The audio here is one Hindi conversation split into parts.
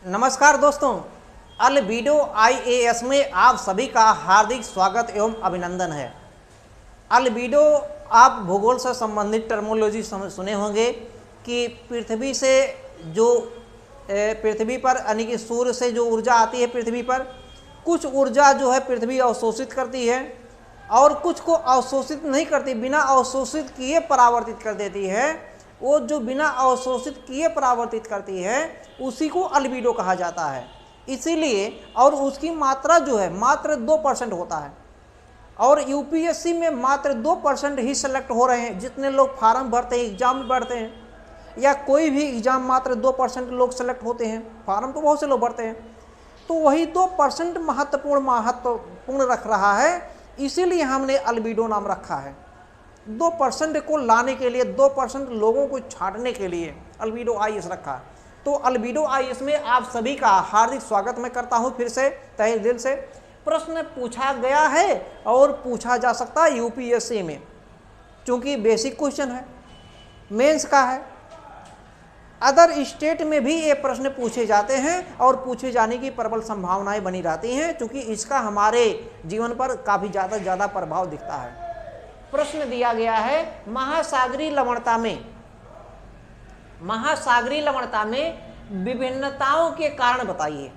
नमस्कार दोस्तों, अल्बिडो आईएएस में आप सभी का हार्दिक स्वागत एवं अभिनंदन है। अल्बिडो आप भूगोल से संबंधित टर्मोलॉजी सुने होंगे कि पृथ्वी से जो पृथ्वी पर यानी कि सूर्य से जो ऊर्जा आती है पृथ्वी पर, कुछ ऊर्जा जो है पृथ्वी अवशोषित करती है और कुछ को अवशोषित नहीं करती, बिना अवशोषित किए परावर्तित कर देती है। वो जो बिना अवशोषित किए परावर्तित करती है उसी को अल्बिडो कहा जाता है। इसीलिए और उसकी मात्रा जो है मात्र 2% होता है और यूपीएससी में मात्र 2% ही सेलेक्ट हो रहे हैं। जितने लोग फार्म भरते हैं, एग्जाम भरते हैं या कोई भी एग्जाम, मात्र 2% लोग सेलेक्ट होते हैं। फार्म तो बहुत से लोग भरते हैं, तो वही 2% महत्वपूर्ण रख रहा है। इसीलिए हमने अल्बिडो नाम रखा है। 2% को लाने के लिए, 2% लोगों को छांटने के लिए अल्बिडो आईएएस रखा है। तो अल्बिडो आईएएस में आप सभी का हार्दिक स्वागत मैं करता हूं। फिर से तहे दिल से प्रश्न पूछा गया है और पूछा जा सकता है यूपीएससी में, क्योंकि बेसिक क्वेश्चन है, मेंस का है। अदर स्टेट में भी ये प्रश्न पूछे जाते हैं और पूछे जाने की प्रबल संभावनाएं बनी रहती हैं, क्योंकि इसका हमारे जीवन पर काफ़ी ज़्यादा प्रभाव दिखता है। प्रश्न दिया गया है, महासागरीय लवणता में विभिन्नताओं के कारण बताइए।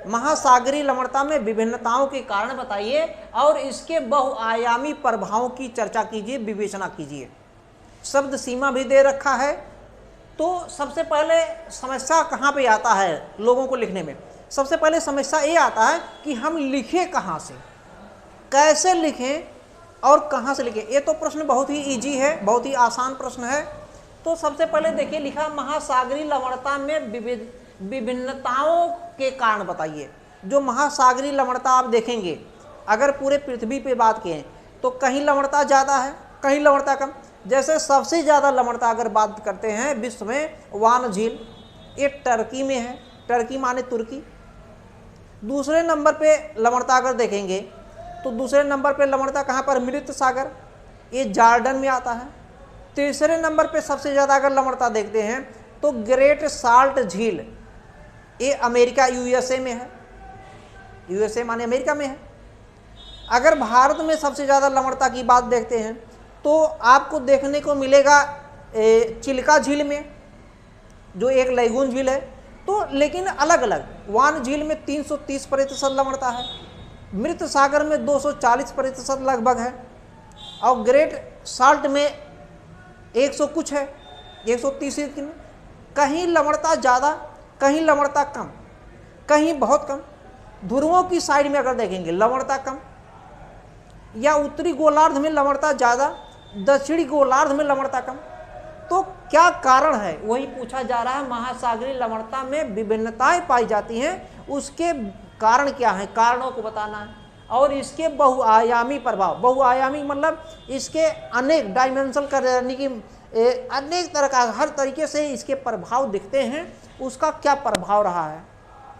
महासागरीय लवणता में विभिन्नताओं के कारण बताइए और इसके बहुआयामी प्रभावों की चर्चा कीजिए, विवेचना कीजिए। शब्द सीमा भी दे रखा है। तो सबसे पहले समस्या कहाँ पे आता है लोगों को लिखने में? सबसे पहले समस्या ये आता है कि हम लिखें कहाँ से, कैसे लिखें और कहाँ से लिखें। ये तो प्रश्न बहुत ही इजी है, बहुत ही आसान प्रश्न है। तो सबसे पहले देखिए, लिखा महासागरीय लवणता में विभिन्नताओं के कारण बताइए। जो महासागरीय लवणता आप देखेंगे, अगर पूरे पृथ्वी पे बात करें तो कहीं लवणता ज़्यादा है, कहीं लवणता कम। जैसे सबसे ज़्यादा लवणता अगर बात करते हैं विश्व में, वान झील, ये टर्की में है। टर्की माने तुर्की। दूसरे नंबर पे लवणता अगर देखेंगे तो दूसरे नंबर पे लवणता कहाँ पर? मृत सागर, ये जॉर्डन में आता है। तीसरे नंबर पे सबसे ज़्यादा अगर लवणता देखते हैं तो ग्रेट साल्ट झील, ये अमेरिका यूएसए में है। यूएसए माने अमेरिका में है। अगर भारत में सबसे ज़्यादा लवणता की बात देखते हैं तो आपको देखने को मिलेगा चिल्का झील में, जो एक लैगून झील है। तो लेकिन अलग अलग, वान झील में 330% लवणता है, मृत सागर में 240% लगभग है और ग्रेट साल्ट में 100 कुछ है, 130। कहीं लवणता ज़्यादा, कहीं लवणता कम, कहीं बहुत कम। ध्रुवों की साइड में अगर देखेंगे लवणता कम, या उत्तरी गोलार्ध में लवणता ज़्यादा, दक्षिणी गोलार्ध में लवणता कम। तो क्या कारण है वही पूछा जा रहा है। महासागरीय लवणता में विभिन्नताएं पाई जाती हैं, उसके कारण क्या है, कारणों को बताना है। और इसके बहुआयामी प्रभाव, बहुआयामी मतलब इसके अनेक डायमेंशन का, यानी कि अनेक तरह का, हर तरीके से इसके प्रभाव दिखते हैं, उसका क्या प्रभाव रहा है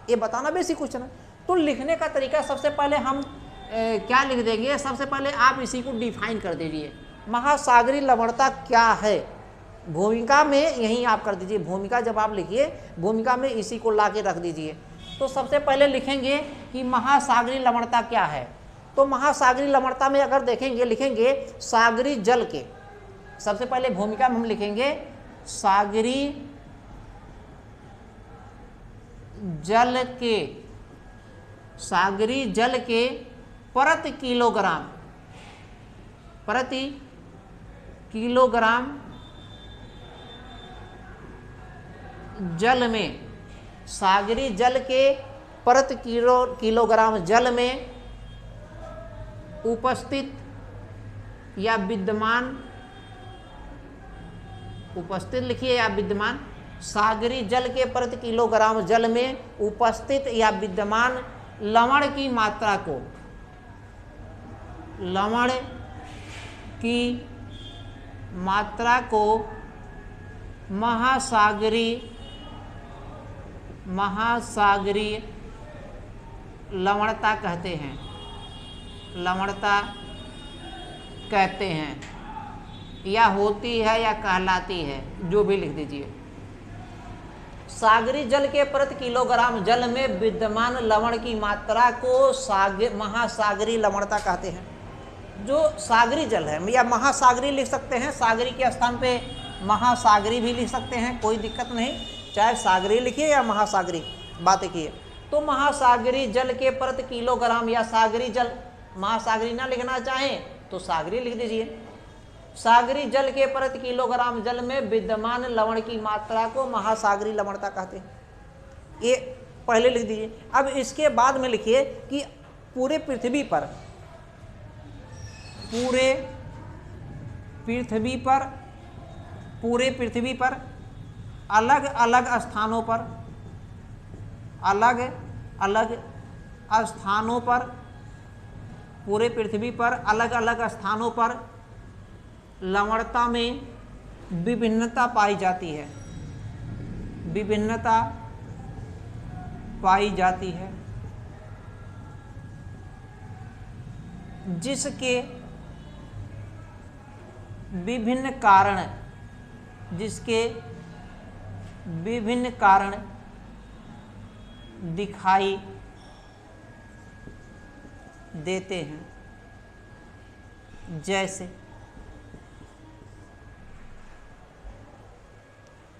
ये बताना बेसिक क्वेश्चन है। तो लिखने का तरीका, सबसे पहले हम क्या लिख देंगे? सबसे पहले आप इसी को डिफाइन कर दीजिए। महासागरीय लवणता क्या है, भूमिका में यहीं आप कर दीजिए। भूमिका जब आप लिखिए, भूमिका में इसी को ला के रख दीजिए। तो सबसे पहले लिखेंगे कि महासागरीय लवणता क्या है। तो महासागरीय लवणता में अगर देखेंगे, लिखेंगे सागरीय जल के, सबसे पहले भूमिका में हम लिखेंगे सागरीय जल के, सागरीय जल के प्रति किलोग्राम जल में, सागरीय जल के प्रति किलोग्राम जल में उपस्थित या विद्यमान, उपस्थित लिखिए या विद्यमान, सागरीय जल के प्रति किलोग्राम जल में उपस्थित या विद्यमान लवण की मात्रा को, लवण की मात्रा को महासागरीय लवणता कहते हैं, लवणता कहते हैं, या होती है या कहलाती है, जो भी लिख दीजिए। सागरी जल के प्रति किलोग्राम जल में विद्यमान लवण की मात्रा को महासागरी लवणता कहते हैं। जो सागरी जल है या महासागरी लिख सकते हैं, सागरी के स्थान पे महासागरी भी लिख सकते हैं, कोई दिक्कत नहीं, चाहे सागरी लिखिए या महासागरी, बात एक ही है। तो महासागरी जल के प्रति किलोग्राम या सागरी जल, महासागरी ना लिखना चाहें तो सागरी लिख दीजिए। सागरी जल के प्रति किलोग्राम जल में विद्यमान लवण की मात्रा को महासागरी लवणता कहते हैं। ये पहले लिख दीजिए। अब इसके बाद में लिखिए कि पूरे पृथ्वी पर अलग अलग स्थानों पर पूरे पृथ्वी पर अलग अलग स्थानों पर लवणता में विभिन्नता पाई जाती है, जिसके विभिन्न कारण दिखाई देते हैं। जैसे,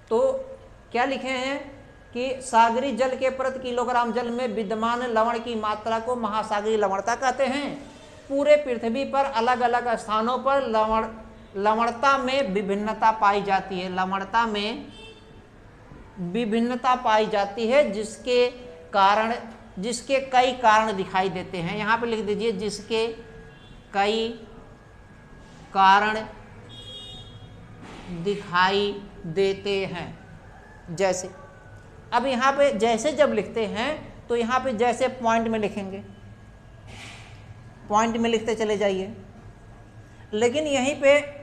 तो क्या लिखे हैं कि सागरी जल के प्रति किलोग्राम जल में विद्यमान लवण की मात्रा को महासागरी लवणता कहते हैं। पूरे पृथ्वी पर अलग अलग स्थानों पर लवणता में विभिन्नता पाई जाती है, लवणता में विभिन्नता पाई जाती है, जिसके कई कारण दिखाई देते हैं। यहाँ पे लिख दीजिए जिसके कई कारण दिखाई देते हैं। जैसे, अब यहाँ पे जैसे जब लिखते हैं तो यहाँ पे जैसे पॉइंट में लिखेंगे, पॉइंट में लिखते चले जाइए। लेकिन यहीं पे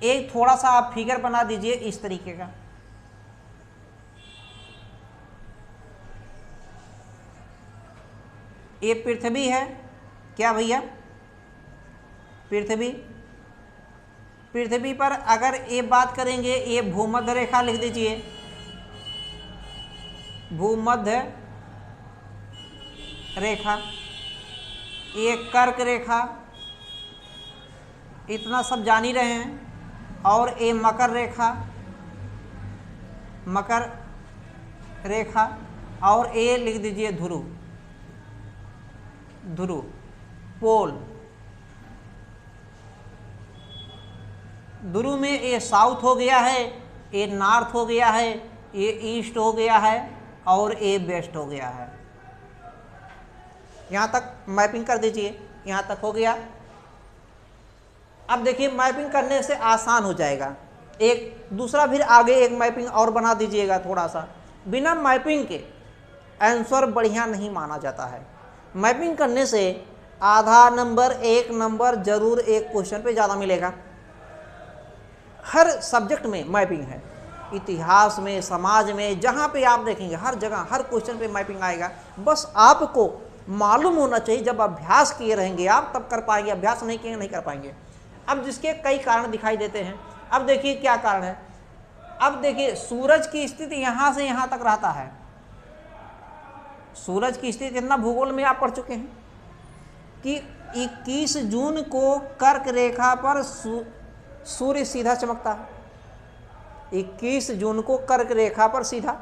एक थोड़ा सा आप फिगर बना दीजिए इस तरीके का। ये पृथ्वी है क्या भैया? पृथ्वी पर अगर ये बात करेंगे, ये भूमध्य रेखा लिख दीजिए, भूमध्य रेखा, ये कर्क रेखा, इतना सब जान ही रहे हैं। और ये मकर रेखा, और ये लिख दीजिए ध्रुव, पोल। ध्रुव में ये साउथ हो गया है, ये नॉर्थ हो गया है, ये ईस्ट हो गया है, और ये वेस्ट हो गया है। यहाँ तक मैपिंग कर दीजिए, यहाँ तक हो गया। अब देखिए मैपिंग करने से आसान हो जाएगा। एक दूसरा फिर आगे एक मैपिंग और बना दीजिएगा थोड़ा सा। बिना मैपिंग के आंसर बढ़िया नहीं माना जाता है। मैपिंग करने से आधा नंबर, 1 नंबर जरूर एक क्वेश्चन पे ज़्यादा मिलेगा। हर सब्जेक्ट में मैपिंग है, इतिहास में, समाज में, जहाँ पे आप देखेंगे हर जगह हर क्वेश्चन पे मैपिंग आएगा। बस आपको मालूम होना चाहिए, जब अभ्यास किए रहेंगे आप तब कर पाएंगे, अभ्यास नहीं किए नहीं कर पाएंगे। अब जिसके कई कारण दिखाई देते हैं, अब देखिए क्या कारण है। अब देखिए सूरज की स्थिति यहाँ से यहाँ तक रहता है। सूरज की स्थिति कितना भूगोल में आप पढ़ चुके हैं कि 21 जून को कर्क रेखा पर सूर्य सीधा चमकता है। 21 जून को कर्क रेखा पर सीधा।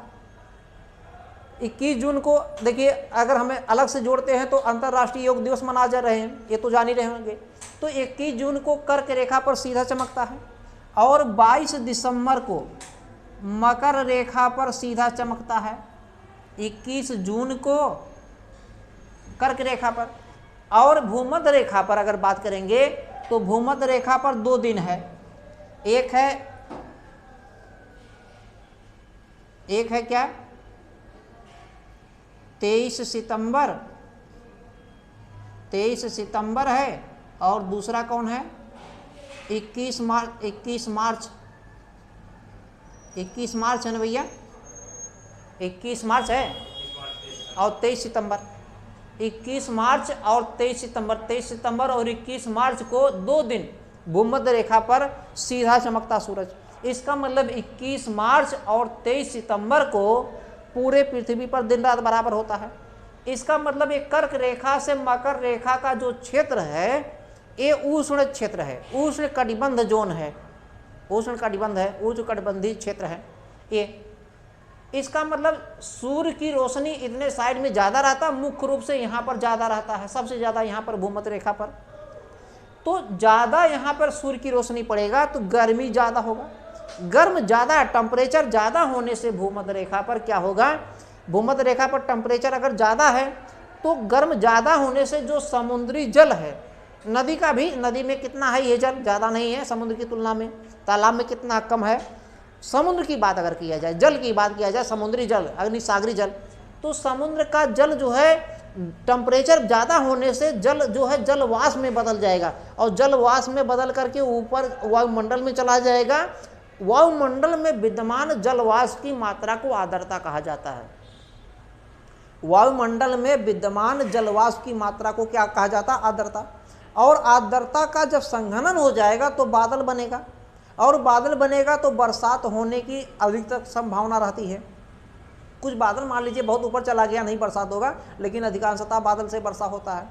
21 जून को देखिए, अगर हमें अलग से जोड़ते हैं तो अंतर्राष्ट्रीय योग दिवस मना जा रहे हैं, ये तो जान ही रहे होंगे। तो 21 जून को कर्क रेखा पर सीधा चमकता है, और 22 दिसंबर को मकर रेखा पर सीधा चमकता है। 21 जून को कर्क रेखा पर। और भूमध्य रेखा पर अगर बात करेंगे तो भूमध्य रेखा पर 2 दिन है। एक है क्या 23 सितंबर है, और दूसरा कौन है 21 मार्च है ना भैया, 21 मार्च है और 23 सितंबर। 21 मार्च और 23 सितंबर और 21 मार्च को 2 दिन भूमध्य रेखा पर सीधा चमकता सूरज। इसका मतलब 21 मार्च और 23 सितंबर को पूरे पृथ्वी पर दिन रात बराबर होता है। इसका मतलब ये कर्क रेखा से मकर रेखा का जो क्षेत्र है ये उष्ण क्षेत्र है, उष्ण कटिबंध जोन है, उष्ण कटिबंध है, उष्ण कटिबंधीय क्षेत्र है ये। इसका मतलब सूर्य की रोशनी इतने साइड में ज़्यादा रहता है, मुख्य रूप से यहाँ पर ज़्यादा रहता है, सबसे ज़्यादा यहाँ पर भूमध्य रेखा पर। तो ज़्यादा यहाँ पर सूर्य की रोशनी पड़ेगा तो गर्मी ज़्यादा होगा, गर्म ज़्यादा, टेम्परेचर ज़्यादा होने से भूमध्य रेखा पर क्या होगा, भूमध्य रेखा पर टेम्परेचर अगर ज़्यादा है तो गर्म ज़्यादा होने से जो समुद्री जल है, नदी का भी, नदी में कितना है ये जल, ज़्यादा नहीं है समुद्र की तुलना में, तालाब में कितना कम है। समुद्र की बात अगर किया जाए, जल की बात किया जाए, समुद्री जल, अग्निसागरी जल, तो समुद्र का जल जो है टेम्परेचर ज़्यादा होने से जल जो है जलवाष्प में बदल जाएगा और जलवाष्प में बदल करके ऊपर वायुमंडल में चला जाएगा। वायुमंडल में विद्यमान जलवाष्प की मात्रा को आर्द्रता कहा जाता है। वायुमंडल में विद्यमान जलवाष्प की मात्रा को क्या कहा जाता है, आर्द्रता। और आर्द्रता का जब संघनन हो जाएगा तो बादल बनेगा और बादल बनेगा तो बरसात होने की अधिकतर संभावना रहती है। कुछ बादल मान लीजिए बहुत ऊपर चला गया, नहीं बरसात होगा, लेकिन अधिकांशतः बादल से वर्षा होता है।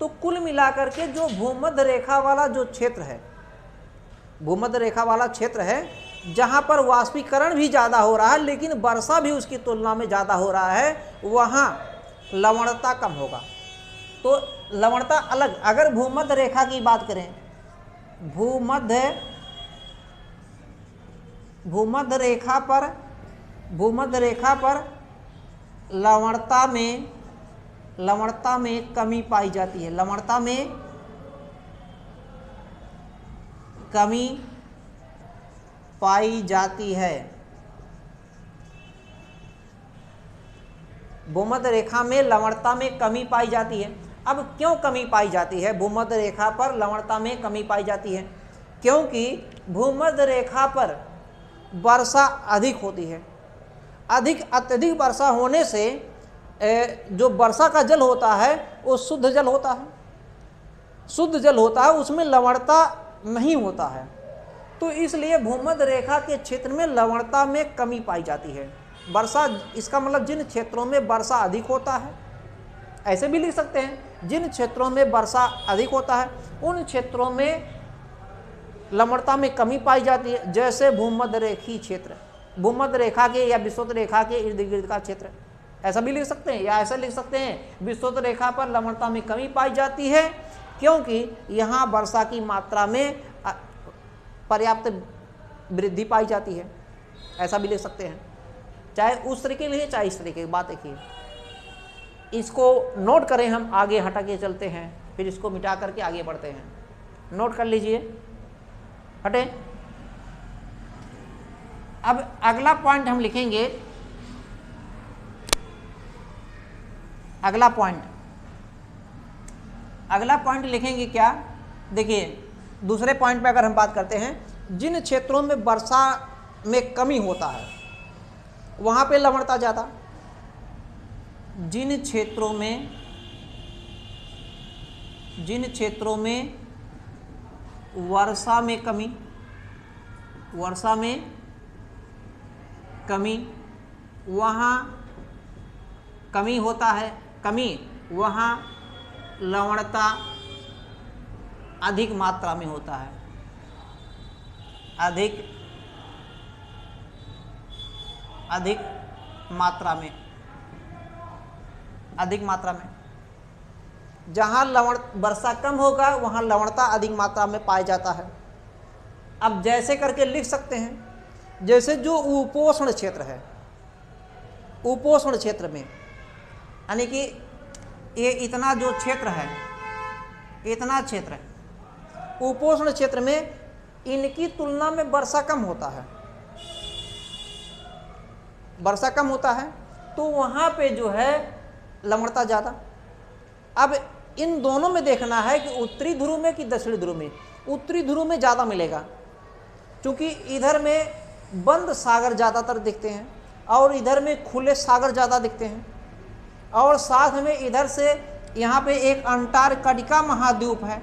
तो कुल मिलाकर के जो भूमध्य रेखा वाला जो क्षेत्र है, भूमध्य रेखा वाला क्षेत्र है जहाँ पर वाष्पीकरण भी ज़्यादा हो रहा है लेकिन वर्षा भी उसकी तुलना में ज़्यादा हो रहा है, वहाँ लवणता कम होगा। तो लवणता अलग, अगर भूमध्य रेखा की बात करें, भूमध्य रेखा पर लवणता में कमी पाई जाती है, लवणता में कमी पाई जाती है। भूमध्य रेखा में लवणता में कमी पाई जाती है। अब क्यों कमी पाई जाती है, भूमध्य रेखा पर लवणता में कमी पाई जाती है? क्योंकि भूमध्य रेखा पर वर्षा अधिक होती है, अत्यधिक वर्षा होने से जो वर्षा का जल होता है वो शुद्ध जल होता है, शुद्ध जल होता है, उसमें लवणता नहीं होता है। तो इसलिए भूमध्य रेखा के क्षेत्र में लवणता में कमी पाई जाती है। वर्षा, इसका मतलब जिन क्षेत्रों में वर्षा अधिक होता है, ऐसे भी लिख सकते हैं, जिन क्षेत्रों में वर्षा अधिक होता है उन क्षेत्रों में लवणता में कमी पाई जाती है। जैसे भूमध्य रेखीय क्षेत्र, भूमध्य रेखा के या विषुवत रेखा के इर्द गिर्द का क्षेत्र, ऐसा भी लिख सकते हैं, या ऐसा लिख सकते हैं विषुवत रेखा पर लवणता में कमी पाई जाती है क्योंकि यहाँ वर्षा की मात्रा में पर्याप्त वृद्धि पाई जाती है, ऐसा भी लिख सकते हैं। चाहे उस तरीके लिए चाहे इस तरीके की बात देखिए, इसको नोट करें, हम आगे हटा के चलते हैं, फिर इसको मिटा करके आगे बढ़ते हैं। नोट कर लीजिए, हटे। अब अगला पॉइंट हम लिखेंगे, अगला पॉइंट लिखेंगे क्या, देखिए दूसरे पॉइंट पे अगर हम बात करते हैं, जिन क्षेत्रों में वर्षा में कमी होता है वहाँ पे लवणता ज़्यादा, जिन क्षेत्रों में वर्षा में कमी वहाँ कमी होता है, वहाँ लवणता अधिक मात्रा में होता है, अधिक मात्रा में। जहाँ वर्षा कम होगा वहाँ लवणता अधिक मात्रा में पाया जाता है। अब जैसे करके लिख सकते हैं, जैसे जो उपोष्ण क्षेत्र है, उपोष्ण क्षेत्र में यानी कि ये इतना जो क्षेत्र है, इतना क्षेत्र है, उपोष्ण क्षेत्र में इनकी तुलना में वर्षा कम होता है, वर्षा कम होता है तो वहाँ पे जो है लवणता ज़्यादा। अब इन दोनों में देखना है कि उत्तरी ध्रुव में कि दक्षिणी ध्रुव में। उत्तरी ध्रुव में ज़्यादा मिलेगा क्योंकि इधर में बंद सागर ज़्यादातर दिखते हैं और इधर में खुले सागर ज़्यादा दिखते हैं, और साथ में इधर से यहाँ पे एक अंटार्कटिका महाद्वीप है।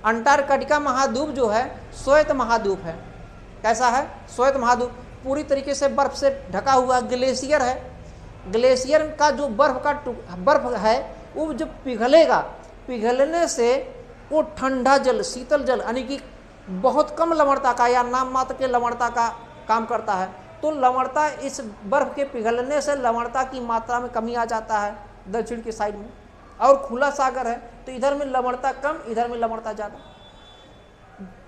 अंटार्कटिका महाद्वीप जो है श्वेत महाद्वीप है, कैसा है? श्वेत महाद्वीप पूरी तरीके से बर्फ से ढका हुआ ग्लेशियर है। ग्लेशियर का जो बर्फ है वो जब पिघलेगा, पिघलने से वो ठंडा जल, शीतल जल, यानी कि बहुत कम लवणता का या नाम मात्र के लवणता का काम करता है। तो लवणता, इस बर्फ के पिघलने से लवणता की मात्रा में कमी आ जाता है दक्षिण की साइड में, और खुला सागर है तो इधर में लवणता कम, इधर में लवणता ज़्यादा।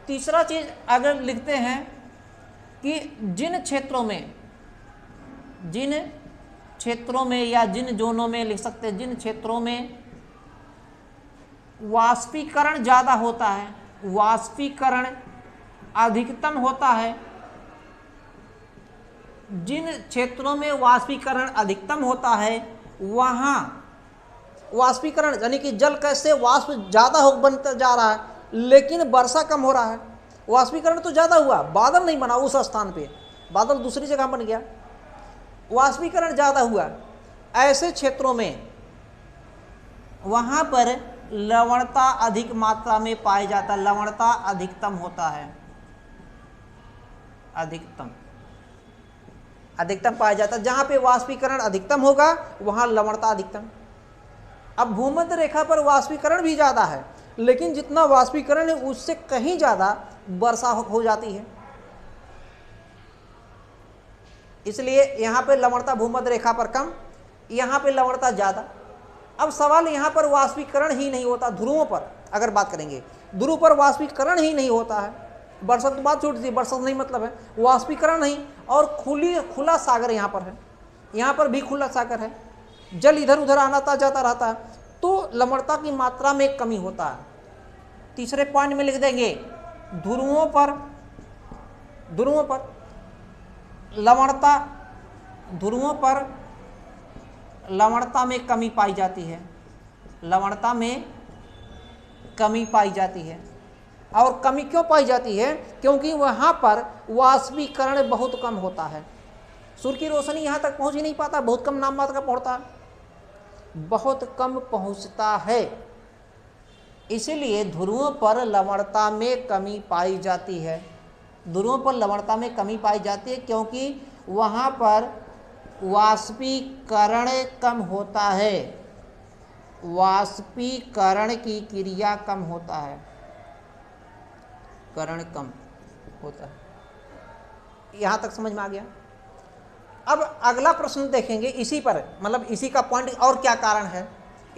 तीसरा चीज अगर लिखते हैं कि जिन क्षेत्रों में या जिन जोनों में लिख सकते हैं, जिन क्षेत्रों में वाष्पीकरण ज़्यादा होता है, वाष्पीकरण अधिकतम होता है, जिन क्षेत्रों में वाष्पीकरण अधिकतम होता है वहाँ वाष्पीकरण यानी कि जल कैसे वाष्प ज़्यादा हो बनता जा रहा है लेकिन वर्षा कम हो रहा है। वाष्पीकरण तो ज़्यादा हुआ, बादल नहीं बना उस स्थान पे, बादल दूसरी जगह बन गया, वाष्पीकरण ज़्यादा हुआ। ऐसे क्षेत्रों में वहाँ पर लवणता अधिक मात्रा में पाया जाता, लवणता अधिकतम होता है, अधिकतम पाया जाता। जहाँ पे वाष्पीकरण अधिकतम होगा वहाँ लवणता अधिकतम। अब भूमध्य रेखा पर वाष्पीकरण भी ज़्यादा है लेकिन जितना वाष्पीकरण है उससे कहीं ज़्यादा वर्षा हो जाती है, इसलिए यहाँ पे लवणता भूमध्य रेखा पर कम, यहाँ पे लवणता ज़्यादा। अब सवाल यहाँ पर वाष्पीकरण ही नहीं होता, ध्रुवों पर अगर बात करेंगे, ध्रुव पर वाष्पीकरण ही नहीं होता है, बरसात तो बात छूट दी, बरसात नहीं मतलब है, वाष्पीकरण नहीं, और खुला सागर यहाँ पर है, यहाँ पर भी खुला सागर है, जल इधर उधर आना जाता रहता है, तो लवणता की मात्रा में कमी होता है। तीसरे पॉइंट में लिख देंगे ध्रुवों पर लवणता, ध्रुवों पर लवणता में कमी पाई जाती है, लवणता में कमी पाई जाती है। और कमी क्यों पाई जाती है? क्योंकि वहाँ पर वाष्पीकरण बहुत कम होता है, सूर्य की रोशनी यहाँ तक पहुँच ही नहीं पाता, बहुत कम नाम मात्र का पहुँचता है, बहुत कम पहुँचता है, इसीलिए ध्रुवों पर लवणता में कमी पाई जाती है, ध्रुवों पर लवणता में कमी पाई जाती है क्योंकि वहाँ पर वाष्पीकरण कम होता है, वाष्पीकरण की क्रिया कम होता है, करण कम होता है। यहाँ तक समझ में आ गया? अब अगला प्रश्न देखेंगे इसी पर, मतलब इसी का पॉइंट और क्या कारण है।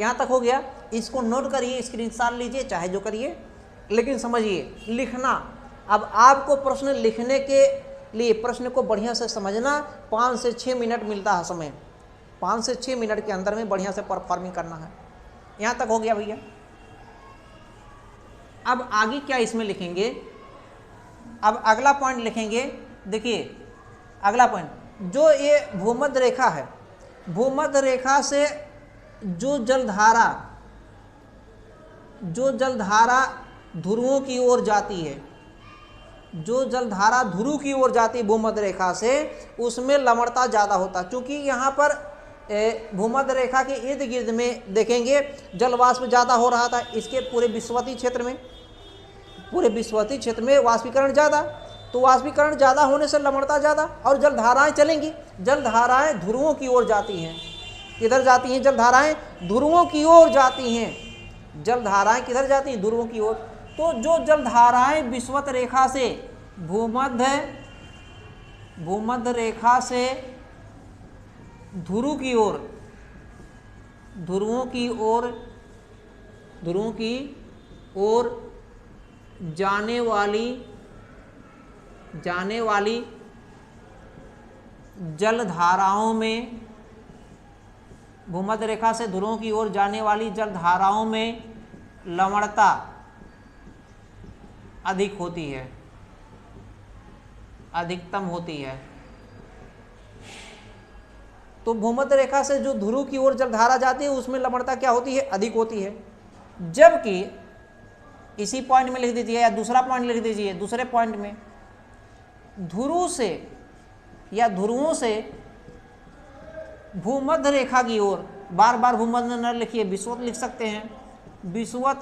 यहाँ तक हो गया, इसको नोट करिए, स्क्रीनशॉट लीजिए, चाहे जो करिए, लेकिन समझिए लिखना। अब आपको प्रश्न लिखने के लिए प्रश्न को बढ़िया से समझना, 5 से 6 मिनट मिलता है समय, 5 से 6 मिनट के अंदर में बढ़िया से परफॉर्मिंग करना है। यहाँ तक हो गया भैया। अब आगे क्या इसमें लिखेंगे, अब अगला पॉइंट लिखेंगे। देखिए अगला पॉइंट, जो ये भूमध्य रेखा है, भूमध्य रेखा से जो जलधारा ध्रुवों की ओर जाती है, जो जलधारा ध्रुव की ओर जाती है भूमध्य रेखा से, उसमें लवणता ज़्यादा होता है। क्योंकि यहाँ पर भूमध्य रेखा के इर्द गिर्द में देखेंगे जल वाष्प ज़्यादा हो रहा था, इसके पूरे विषुवतीय क्षेत्र में वाष्पीकरण ज़्यादा, तो वाष्पीकरण ज़्यादा होने से लवणता ज़्यादा, और जलधाराएँ चलेंगी, जलधाराएँ ध्रुवों की ओर जाती हैं। किधर जाती हैं जलधाराएँ? ध्रुवों की ओर जाती हैं। जलधाराएँ किधर जाती हैं? ध्रुवों की ओर। तो जो जलधाराएँ विषुवत रेखा से भूमध्य रेखा से ध्रुवों की ओर जाने वाली जलधाराओं में, भूमध्य रेखा से ध्रुवों की ओर जाने वाली जलधाराओं में लवणता अधिक होती है, अधिकतम होती है। तो भूमध्य रेखा से जो ध्रुव की ओर जलधारा जाती है उसमें लवणता क्या होती है? अधिक होती है। जबकि इसी पॉइंट में लिख दीजिए या दूसरा पॉइंट लिख दीजिए, दूसरे पॉइंट में ध्रुव से या ध्रुवों से भूमध्य रेखा की ओर, बार बार भूमध्य न लिखिए, विषुवत लिख सकते हैं, विषुवत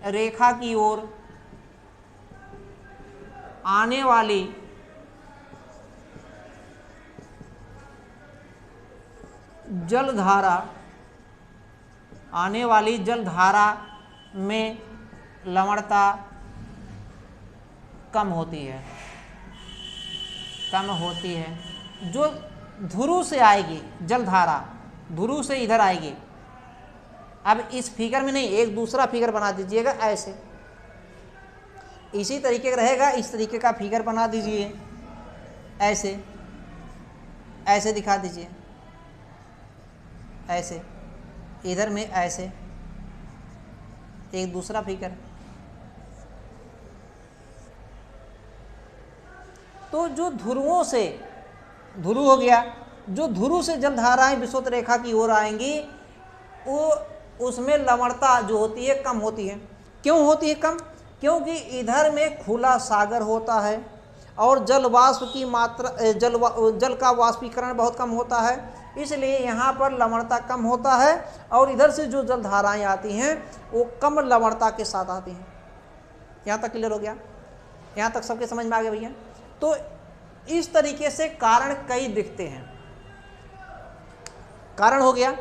रेखा की ओर आने वाली जलधारा में लवणता कम होती है। जो ध्रुव से आएगी जलधारा, ध्रुव से इधर आएगी। अब इस फिगर में नहीं, एक दूसरा फिगर बना दीजिएगा ऐसे, इसी तरीके का रहेगा, इस तरीके का फिगर बना दीजिए, ऐसे दिखा दीजिए, ऐसे इधर में ऐसे एक दूसरा फिगर। तो जो ध्रुवों से, ध्रुव हो गया, जो ध्रुव से जलधाराएं विषुवत रेखा की ओर आएंगी वो उसमें लवणता जो होती है कम होती है। क्यों होती है कम? क्योंकि इधर में खुला सागर होता है और जल वाष्प की मात्रा, जल का वाष्पीकरण बहुत कम होता है, इसलिए यहाँ पर लवणता कम होता है। और इधर से जो जलधाराएं आती हैं वो कम लवणता के साथ आती हैं। यहाँ तक क्लियर हो गया? यहाँ तक सबके समझ में आ गया भैया? तो इस तरीके से कारण कई दिखते हैं। कारण हो गया।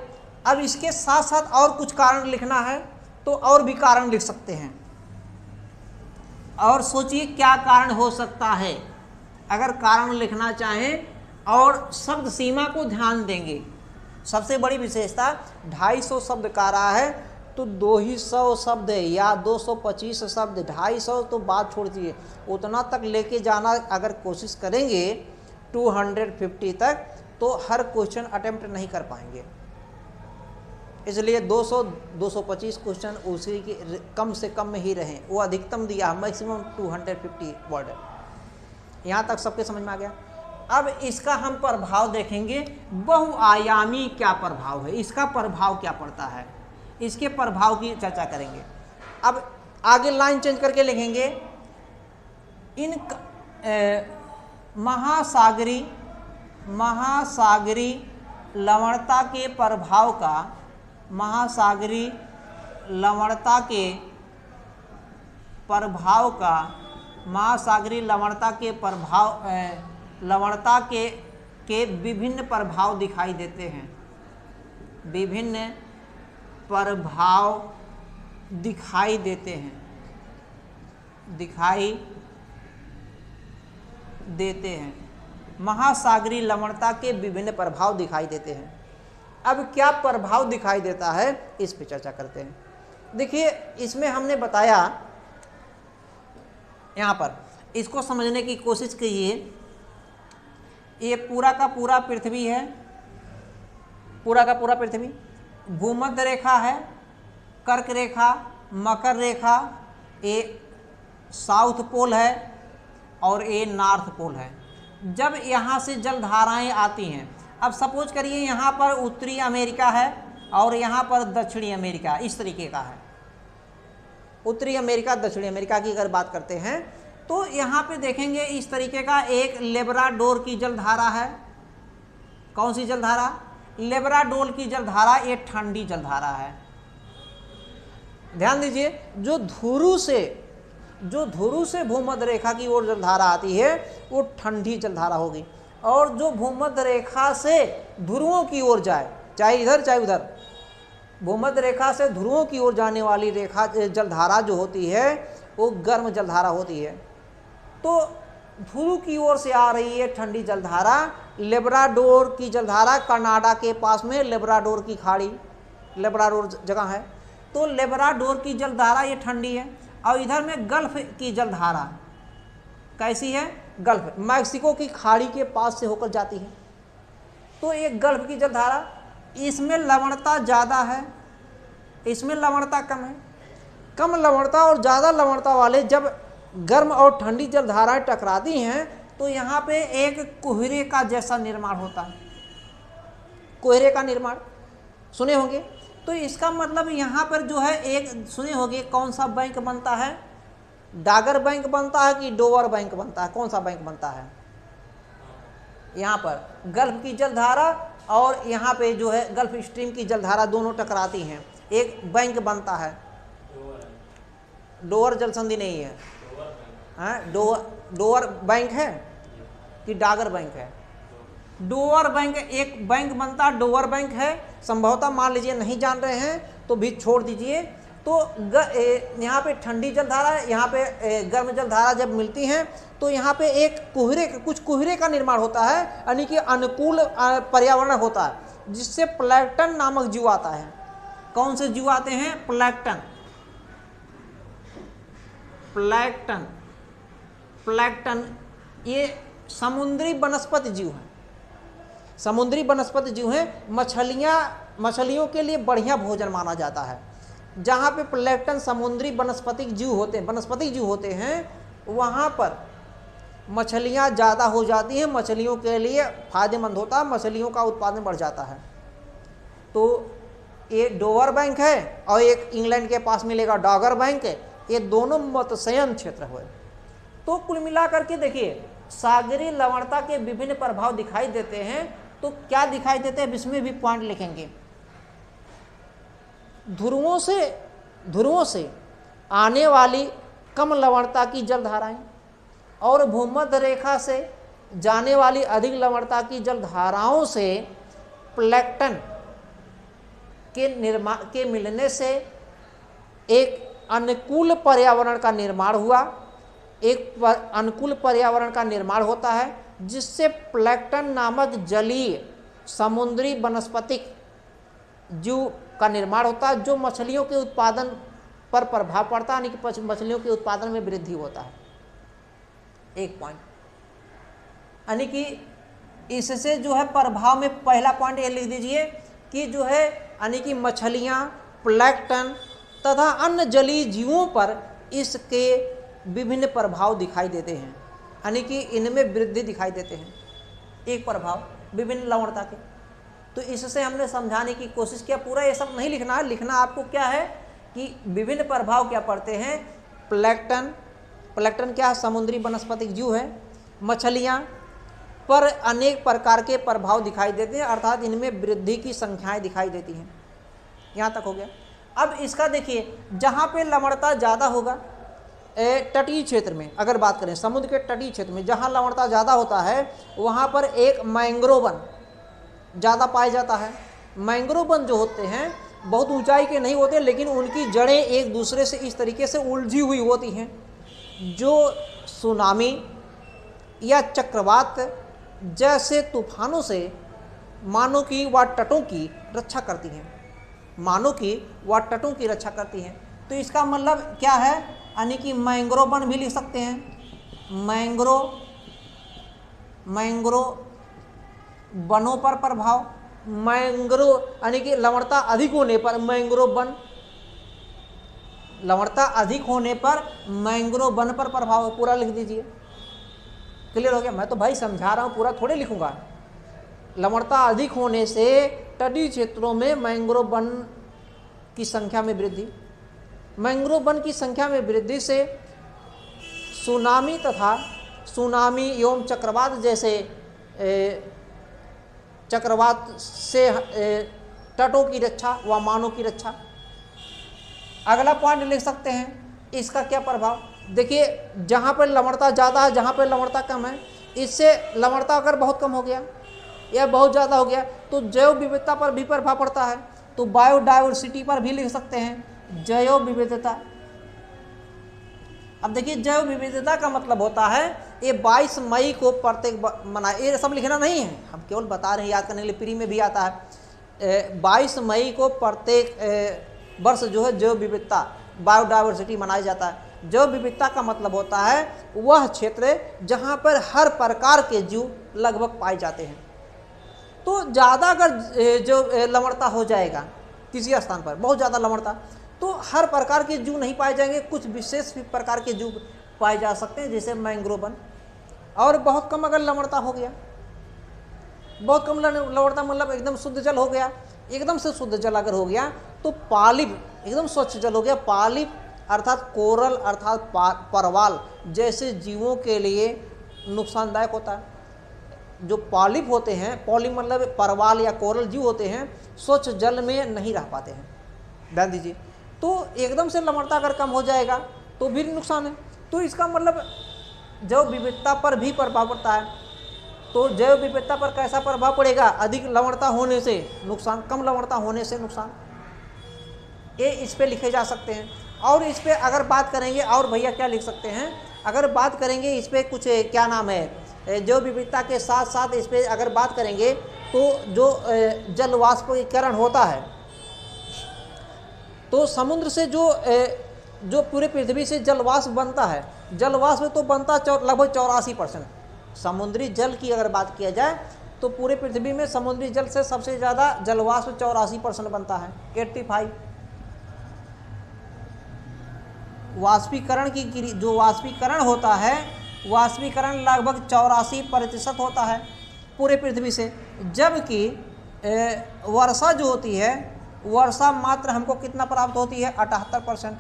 अब इसके साथ साथ और कुछ कारण लिखना है तो और भी कारण लिख सकते हैं। और सोचिए क्या कारण हो सकता है अगर कारण लिखना चाहें और शब्द सीमा को ध्यान देंगे। सबसे बड़ी विशेषता 250 शब्द का रहा है तो 200 शब्द या 225 शब्द, 250 तो बात छोड़ दीजिए, उतना तक लेके जाना अगर कोशिश करेंगे 250 तक तो हर क्वेश्चन अटेम्प्ट नहीं कर पाएंगे। इसलिए 200-225 क्वेश्चन उसी के कम से कम में ही रहें, वो अधिकतम दिया मैक्सिमम 250 वर्ड। यहाँ तक सबके समझ में आ गया? अब इसका हम प्रभाव देखेंगे, बहुआयामी क्या प्रभाव है, इसका प्रभाव क्या पड़ता है, इसके प्रभाव की चर्चा करेंगे। अब आगे लाइन चेंज करके लिखेंगे, इन महासागरी लवणता के प्रभाव का, महासागरी लवणता के प्रभाव, लवणता के विभिन्न प्रभाव दिखाई देते हैं, विभिन्न प्रभाव दिखाई देते हैं। महासागरी लवणता के विभिन्न प्रभाव दिखाई देते हैं। अब क्या प्रभाव दिखाई देता है इस पे चर्चा करते हैं। देखिए इसमें हमने बताया, यहाँ पर इसको समझने की कोशिश कीजिए। ये पूरा का पूरा पृथ्वी है, पूरा का पूरा पृथ्वी, भूमध्य रेखा है, कर्क रेखा, मकर रेखा, ये साउथ पोल है और ये नॉर्थ पोल है। जब यहाँ से जलधाराएं आती हैं, अब सपोज करिए यहाँ पर उत्तरी अमेरिका है और यहाँ पर दक्षिणी अमेरिका, इस तरीके का है। उत्तरी अमेरिका दक्षिणी अमेरिका की अगर बात करते हैं तो यहाँ पे देखेंगे इस तरीके का एक लेब्राडोर की जलधारा है। कौन सी जलधारा? लेब्राडोर की जलधारा, ये ठंडी जलधारा है। ध्यान दीजिए, जो ध्रुव से भूमध्य रेखा की ओर जलधारा आती है वो ठंडी जलधारा होगी, और जो भूमध्य रेखा से ध्रुवों की ओर जाए, चाहे इधर चाहे उधर, भूमध्य रेखा से ध्रुवों की ओर जाने वाली रेखा जलधारा जो होती है वो गर्म जलधारा होती है। तो ध्रुव की ओर से आ रही है ठंडी जलधारा, लेब्राडोर की जलधारा, कनाडा के पास में लेब्राडोर की खाड़ी, लेब्राडोर जगह है, तो लेब्राडोर की जलधारा ये ठंडी है। और इधर में गल्फ की जलधारा कैसी है? गल्फ, मैक्सिको की खाड़ी के पास से होकर जाती है। तो ये गल्फ की जलधारा, इसमें लवणता ज़्यादा है, इसमें लवणता कम है। कम लवणता और ज़्यादा लवणता वाले जब गर्म और ठंडी जलधाराएं टकराती हैं तो यहाँ पे एक कोहरे का जैसा निर्माण होता है। कोहरे का निर्माण सुने होंगे। तो इसका मतलब यहाँ पर जो है एक सुने होंगे, कौन सा बैंक बनता है? डागर बैंक बनता है कि डोवर बैंक बनता है? कौन सा बैंक बनता है? यहाँ पर गल्फ की जलधारा और यहाँ पे जो है गल्फ स्ट्रीम की जलधारा दोनों टकराती हैं, एक बैंक बनता है। डोवर जल संधि नहीं है, हाँ, डोअर बैंक है कि डागर बैंक है? डोअर बैंक, एक बैंक बनता है डोअर बैंक है, संभवतः मान लीजिए नहीं जान रहे हैं तो भी छोड़ दीजिए। तो यहाँ पे ठंडी जलधारा, यहाँ पे गर्म जलधारा जब मिलती हैं तो यहाँ पे एक कुछ कुहरे का निर्माण होता है, यानी कि अनुकूल पर्यावरण होता है, जिससे प्लैंकटन नामक जीव आता है। कौन से जीव आते हैं? प्लैंकटन। प्लैंकटन, प्लैंकटन ये समुद्री वनस्पति जीव हैं, समुद्री वनस्पति जीव हैं। मछलियों के लिए बढ़िया भोजन माना जाता है। जहाँ पे प्लैंकटन समुद्री वनस्पतिक जीव होते हैं वहाँ पर मछलियाँ ज़्यादा हो जाती हैं, मछलियों के लिए फायदेमंद होता है, मछलियों का उत्पादन बढ़ जाता है। तो ये डोवर बैंक है और एक इंग्लैंड के पास मिलेगा डॉगर बैंक है, ये दोनों मत्स्ययन क्षेत्र हुए। तो कुल मिलाकर के देखिए सागरीय लवणता के विभिन्न प्रभाव दिखाई देते हैं। तो क्या दिखाई देते हैं, इसमें भी पॉइंट लिखेंगे। ध्रुवों से आने वाली कम लवणता की जलधाराएं और भूमध्य रेखा से जाने वाली अधिक लवणता की जलधाराओं से प्लैंकटन के मिलने से एक अनुकूल पर्यावरण का निर्माण हुआ। अनुकूल पर्यावरण का निर्माण होता है जिससे प्लैंकटन नामक जलीय समुद्री वनस्पतिक जीव का निर्माण होता है, जो मछलियों के उत्पादन पर प्रभाव पड़ता है, यानी कि मछलियों के उत्पादन में वृद्धि होता है। एक पॉइंट, यानी कि इससे जो है प्रभाव में पहला पॉइंट ये लिख दीजिए कि जो है यानी कि मछलियाँ, प्लैंकटन तथा अन्य जलीय जीवों पर इसके विभिन्न प्रभाव दिखाई देते हैं, यानी कि इनमें वृद्धि दिखाई देते हैं। एक प्रभाव विभिन्न लवणता के। तो इससे हमने समझाने की कोशिश किया। पूरा ये सब नहीं लिखना है, लिखना आपको क्या है कि विभिन्न प्रभाव क्या पड़ते हैं। प्लैंकटन क्या है? समुद्री वनस्पतिक जीव है। मछलियाँ पर अनेक प्रकार के प्रभाव दिखाई देते हैं, अर्थात इनमें वृद्धि की संख्याएं दिखाई देती हैं। यहाँ तक हो गया। अब इसका देखिए, जहाँ पे लवणता ज़्यादा होगा, तटीय क्षेत्र में अगर बात करें, समुद्र के तटीय क्षेत्र में जहाँ लवणता ज़्यादा होता है वहाँ पर एक मैंग्रोव वन ज़्यादा पाया जाता है। मैंग्रोव वन जो होते हैं बहुत ऊंचाई के नहीं होते, लेकिन उनकी जड़ें एक दूसरे से इस तरीके से उलझी हुई होती हैं जो सुनामी या चक्रवात जैसे तूफानों से मानव की व तटों की रक्षा करती हैं, रक्षा करती हैं। तो इसका मतलब क्या है, यानी कि मैंग्रोव वन भी लिख सकते हैं। मैंग्रोव वनों पर प्रभाव, मैंग्रोव यानी कि लवणता अधिक होने पर मैंग्रोव वन, लवणता अधिक होने पर मैंग्रोव वन पर प्रभाव, पूरा लिख दीजिए। क्लियर हो गया? मैं तो भाई समझा रहा हूँ, पूरा थोड़े लिखूंगा। लवणता अधिक होने से तटीय क्षेत्रों में मैंग्रोव वन की संख्या में वृद्धि, मैंग्रोव वन की संख्या में वृद्धि से सुनामी एवं चक्रवात जैसे चक्रवात से तटों की रक्षा व मानव की रक्षा। अगला पॉइंट लिख सकते हैं, इसका क्या प्रभाव। देखिए, जहाँ पर लवणता ज़्यादा है, जहाँ पर लवणता कम है, इससे लवणता अगर बहुत कम हो गया या बहुत ज़्यादा हो गया तो जैव विविधता पर भी प्रभाव पड़ता है। तो बायोडाइवर्सिटी पर भी लिख सकते हैं जैव विविधता। अब देखिए, जैव विविधता का मतलब होता है ये 22 मई को प्रत्येक मनाए, ये सब लिखना नहीं है, हम केवल बता रहे हैं, याद करने के लिए प्री में भी आता है। 22 मई को प्रत्येक वर्ष जो है जैव विविधता, बायोडाइवर्सिटी मनाया जाता है। जैव विविधता का मतलब होता है वह क्षेत्र जहाँ पर हर प्रकार के जीव लगभग पाए जाते हैं। तो ज़्यादा अगर जो लवणता हो जाएगा किसी स्थान पर, बहुत ज़्यादा लवणता, तो हर प्रकार के जीव नहीं पाए जाएंगे, कुछ विशेष प्रकार के जीव पाए जा सकते हैं, जैसे मैंग्रोव वन। और बहुत कम अगर लवणता हो गया, बहुत कम लवणता मतलब एकदम शुद्ध जल हो गया, एकदम से शुद्ध जल अगर हो गया तो पालिप, एकदम स्वच्छ जल हो गया, पालिप अर्थात कोरल अर्थात परवाल जैसे जीवों के लिए नुकसानदायक होता है। जो पॉलिप होते हैं, पॉलिप मतलब परवाल या कोरल जीव होते हैं, स्वच्छ जल में नहीं रह पाते हैं, ध्यान दीजिए। तो एकदम से लवणता अगर कम हो जाएगा तो भी नुकसान है। तो इसका मतलब जैव विविधता पर भी प्रभाव पड़ता है। तो जैव विविधता पर कैसा प्रभाव पड़ेगा? अधिक लवणता होने से नुकसान, कम लवणता होने से नुकसान। ये इस पे लिखे जा सकते हैं। और इस पे अगर बात करेंगे, और भैया क्या लिख सकते हैं, अगर बात करेंगे इस पे कुछ क्या नाम है, जैव विविधता के साथ साथ इस पे अगर बात करेंगे तो जो जल वाष्पीकरण होता है, तो समुद्र से जो पूरे पृथ्वी से जलवाष्प बनता है, जलवाष्प तो बनता लगभग 84%। समुद्री जल की अगर बात किया जाए तो पूरे पृथ्वी में समुद्री जल से सबसे ज़्यादा जलवाष्प 84% बनता है, 85। वाष्पीकरण की जो वाष्पीकरण होता है, वाष्पीकरण लगभग 84% होता है पूरे पृथ्वी से। जबकि वर्षा जो होती है, वर्षा मात्र हमको कितना प्राप्त होती है? 78%।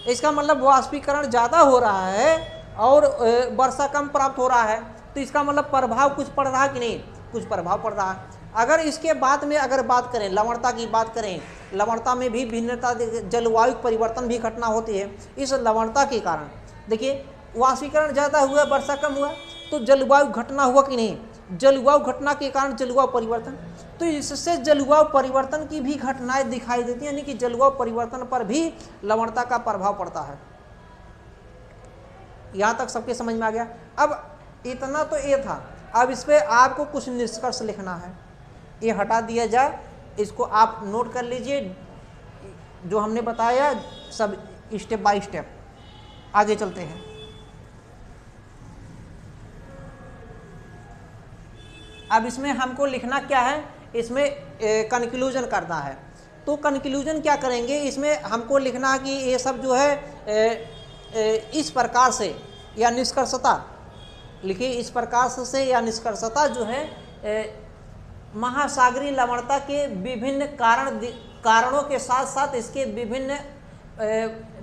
इसका मतलब वाष्पीकरण ज़्यादा हो रहा है और वर्षा कम प्राप्त हो रहा है। तो इसका मतलब प्रभाव कुछ पड़ रहा है कि नहीं? कुछ प्रभाव पड़ रहा है। अगर इसके बाद में अगर बात करें, लवणता की बात करें, लवणता में भी भिन्नता, जलवायु परिवर्तन भी घटना होती है। इस लवणता के कारण देखिए वाष्पीकरण ज़्यादा हुआ, वर्षा कम हुआ, तो जलवायु घटना हुआ कि नहीं? जलवायु घटना के कारण जलवायु परिवर्तन, तो इससे जलवायु परिवर्तन की भी घटनाएं दिखाई देती हैं, यानी कि जलवायु परिवर्तन पर भी लवणता का प्रभाव पड़ता है। यहाँ तक सबके समझ में आ गया? अब इतना तो ये था। अब इस पर आपको कुछ निष्कर्ष लिखना है। ये हटा दिया जाए, इसको आप नोट कर लीजिए, जो हमने बताया सब स्टेप बाय स्टेप। आगे चलते हैं। अब इसमें हमको लिखना क्या है? इसमें कंक्लूजन करना है। तो कंक्लूजन क्या करेंगे? इसमें हमको लिखना है कि ये सब जो है इस प्रकार से, या निष्कर्षता लिखिए, इस प्रकार से या निष्कर्षता जो है महासागरीय लवणता के विभिन्न कारणों के साथ साथ इसके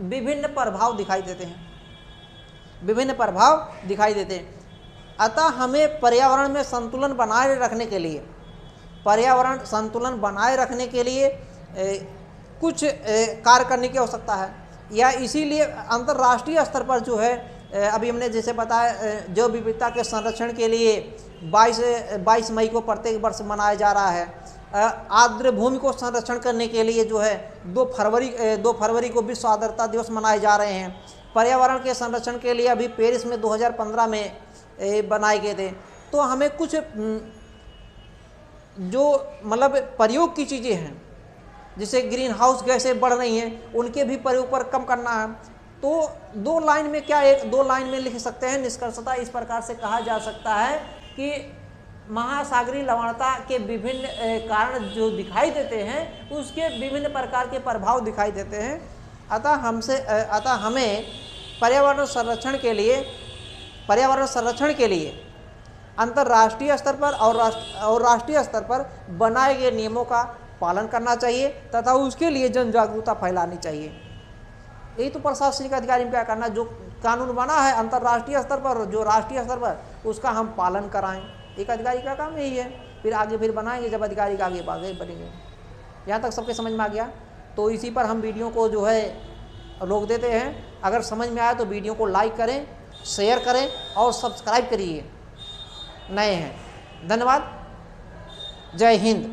विभिन्न प्रभाव दिखाई देते हैं, विभिन्न प्रभाव दिखाई देते हैं। अतः हमें पर्यावरण में संतुलन बनाए रखने के लिए, पर्यावरण संतुलन बनाए रखने के लिए कुछ कार्य करने की आवश्यकता है। या इसीलिए अंतर्राष्ट्रीय स्तर पर जो है, अभी हमने जैसे बताया, जैव विविधता के संरक्षण के लिए 22 मई को प्रत्येक वर्ष मनाया जा रहा है। आर्द्र भूमि को संरक्षण करने के लिए जो है 2 फरवरी को विश्व आर्द्रता दिवस मनाए जा रहे हैं। पर्यावरण के संरक्षण के लिए अभी पेरिस में 2015 में बनाए गए थे। तो हमें कुछ जो मतलब प्रयोग की चीज़ें हैं, जैसे ग्रीन हाउस गैसें बढ़ रही हैं, उनके भी प्रयोग पर कम करना है। तो 2 लाइन में क्या, 2 लाइन में लिख सकते हैं निष्कर्षता इस प्रकार से कहा जा सकता है कि महासागरीय लवणता के विभिन्न कारण जो दिखाई देते हैं, उसके विभिन्न प्रकार के प्रभाव दिखाई देते हैं। अतः हमें पर्यावरण संरक्षण के लिए अंतर्राष्ट्रीय स्तर पर और राष्ट्रीय स्तर पर बनाए गए नियमों का पालन करना चाहिए तथा उसके लिए जन जागरूकता फैलानी चाहिए। यही तो प्रशासनिक अधिकारी में क्या करना, जो कानून बना है अंतर्राष्ट्रीय स्तर पर, जो राष्ट्रीय स्तर पर, उसका हम पालन कराएं। एक अधिकारी का काम यही है। फिर आगे बनाएंगे जब अधिकारी का आगे बढ़ेंगे। यहाँ तक सबके समझ में आ गया? तो इसी पर हम वीडियो को जो है रोक देते हैं। अगर समझ में आया तो वीडियो को लाइक करें, शेयर करें और सब्सक्राइब करिए, नए हैं। धन्यवाद। जय हिंद।